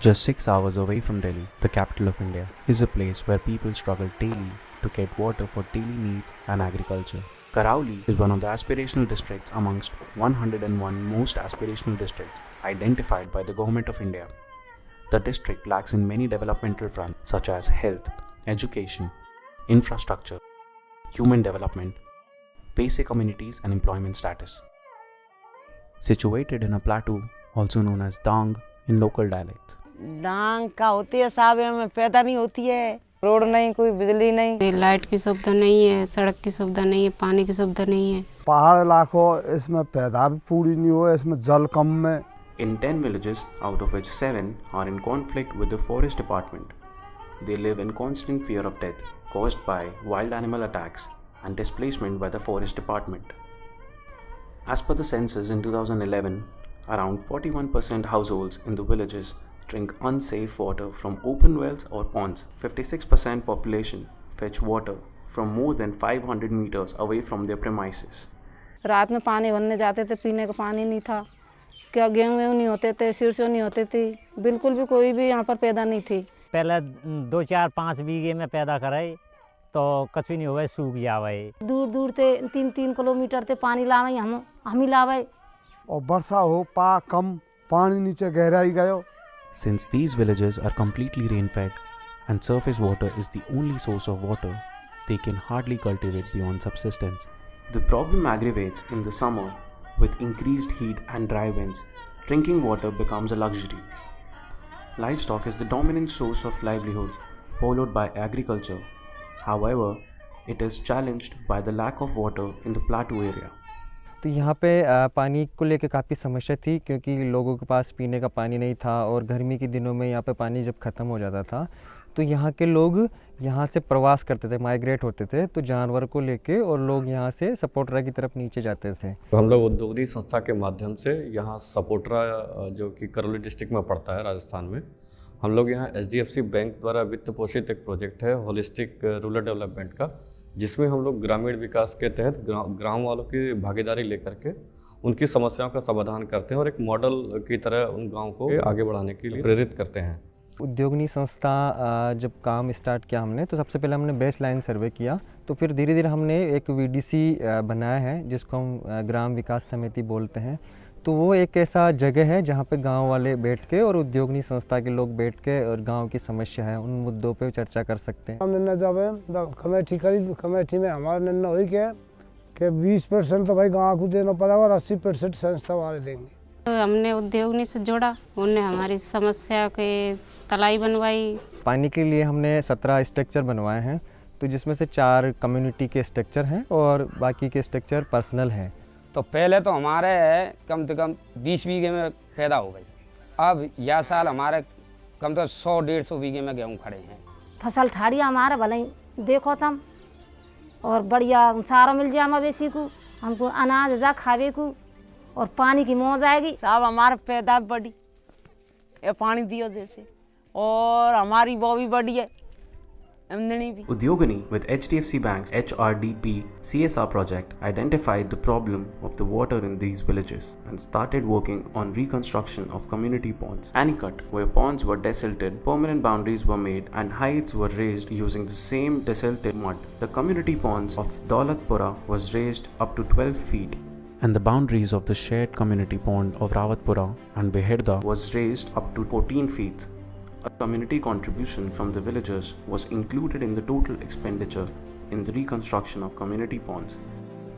Just 6 hours away from Delhi, the capital of India, is a place where people struggle daily to get water for daily needs and agriculture. Karauli is one of the aspirational districts amongst 101 most aspirational districts identified by the Government of India. The district lacks in many developmental fronts such as health, education, infrastructure, human development, basic amenities and employment status. Situated in a plateau also known as Dang in local dialects. डांग का होती है साहब, में पैदा नहीं होती है। Road नहीं, कोई बिजली नहीं, लाइट की सुविधा नहीं है, सड़क की सुविधा नहीं है, पानी की सुविधा नहीं है। पहाड़ इलाको, इसमें पैदा भी पूरी नहीं हो, इसमें जल कम में। In 10 villages, out of which 7 are in conflict with the forest department. They live in constant fear of death caused by wild animal attacks and displacement by the forest department. As per the census in 2011, around 41% households in the villages drink unsafe water from open wells or ponds. 56% population fetch water from more than 500 meters away from their premises. रात में पानी भरने जाते थे, पीने का पानी नहीं था, क्या गेहूँ नहीं होते थे, सिरसों नहीं होते थे, बिल्कुल भी कोई भी यहाँ पर पैदा नहीं थी। पहले 2, 4, 5 बीघे में पैदा करे तो कछु नहीं हुआ, सूख जावे। दूर दूर से 3-3 किलोमीटर से पानी लावे, हम ही लावे। और वर्षा हो पा कम, पानी नीचे गहराई गयो। Since these villages are completely rain-fed and surface water is the only source of water, they can hardly cultivate beyond subsistence. The problem aggravates in the summer with increased heat and dry winds. Drinking water becomes a luxury. Livestock is the dominant source of livelihood, followed by agriculture. However, it is challenged by the lack of water in the plateau area. तो यहाँ पे पानी को लेकर काफ़ी समस्या थी, क्योंकि लोगों के पास पीने का पानी नहीं था और गर्मी के दिनों में यहाँ पे पानी जब ख़त्म हो जाता था तो यहाँ के लोग यहाँ से प्रवास करते थे, माइग्रेट होते थे, तो जानवर को लेके और लोग यहाँ से सपोटरा की तरफ नीचे जाते थे। तो हम लोग उद्योगनी संस्था के माध्यम से यहाँ सपोटरा, जो कि करौली डिस्ट्रिक्ट में पड़ता है राजस्थान में, हम लोग यहाँ HDFC बैंक द्वारा वित्त पोषित एक प्रोजेक्ट है होलिस्टिक रूरल डेवलपमेंट का, जिसमें हम लोग ग्रामीण विकास के तहत ग्राम वालों की भागीदारी लेकर के उनकी समस्याओं का समाधान करते हैं और एक मॉडल की तरह उन गाँव को आगे बढ़ाने के लिए प्रेरित करते हैं। उद्योगनी संस्था जब काम स्टार्ट किया हमने, तो सबसे पहले हमने बेस लाइन सर्वे किया, तो फिर धीरे धीरे हमने एक VDC बनाया है जिसको हम ग्राम विकास समिति बोलते हैं। तो वो एक ऐसा जगह है जहाँ पे गांव वाले बैठ के और उद्योगनी संस्था के लोग बैठ के और गांव की समस्या है उन मुद्दों पे चर्चा कर सकते हैं। हमने जब कमेटी करी, कमेटी में हमारा निर्णय हुई कि 20% तो भाई गाँव को देना पड़ेगा और 80% संस्था वाले देंगे। तो हमने उद्योगनी से जोड़ा, उन्होंने हमारी समस्या के तलाई बनवाई। पानी के लिए हमने 17 स्ट्रक्चर बनवाए हैं, तो जिसमें से 4 कम्युनिटी के स्ट्रक्चर हैं और बाकी के स्ट्रक्चर पर्सनल हैं। तो पहले तो हमारे कम से कम 20 बीघे में पैदा हो गई, अब यह साल हमारे कम तो 100-150 बीघे में गेहूँ खड़े हैं। फसल ठाड़िया हमारे भले देखो तुम, और बढ़िया सारा मिल जाए मवेशी को, हमको अनाज जा खावे को और पानी की मौज आएगी। साहब हमारे पैदा बड़ी, ये पानी दियो जैसे, और हमारी वो भी बड़ी है, आमदनी भी। Udyogani, with HDFC Bank's HRDP CSR project, identified the problem of the water in these villages and started working on reconstruction of community ponds. Anicut, where ponds were desilted, permanent boundaries were made and heights were raised using the same desilted mud. The community ponds of Daulatpura was raised up to 12 feet. And the boundaries of the shared community pond of Rawatpura and Beherda was raised up to 14 feet. A community contribution from the villagers was included in the total expenditure in the reconstruction of community ponds.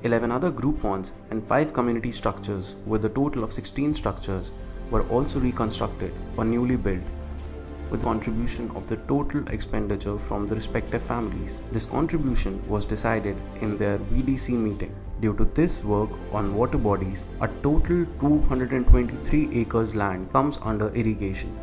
11 other group ponds and 5 community structures with a total of 16 structures were also reconstructed or newly built with contribution of the total expenditure from the respective families. This contribution was decided in their VDC meeting. Due to this work on water bodies, a total 223 acres land comes under irrigation.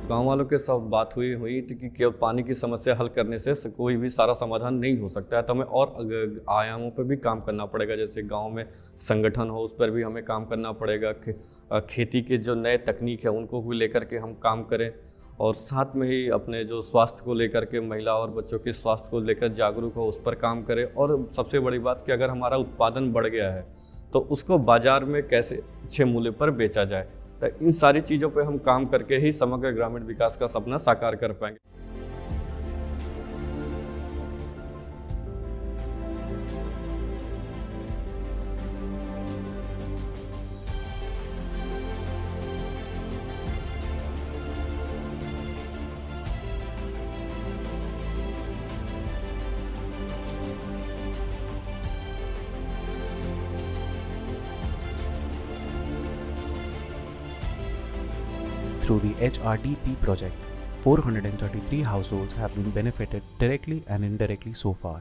गांव वालों के साथ बात हुई थी कि केवल पानी की समस्या हल करने से कोई भी सारा समाधान नहीं हो सकता है, तो हमें और आयामों पर भी काम करना पड़ेगा। जैसे गांव में संगठन हो, उस पर भी हमें काम करना पड़ेगा। खेती के जो नए तकनीक है उनको भी लेकर के हम काम करें, और साथ में ही अपने जो स्वास्थ्य को लेकर के, महिला और बच्चों के स्वास्थ्य को लेकर जागरूक हो, उस पर काम करें। और सबसे बड़ी बात कि अगर हमारा उत्पादन बढ़ गया है तो उसको बाज़ार में कैसे अच्छे मूल्य पर बेचा जाए, तो इन सारी चीज़ों पे हम काम करके ही समग्र ग्रामीण विकास का सपना साकार कर पाएंगे। Through the HRDP project, 433 households have been benefited directly and indirectly so far.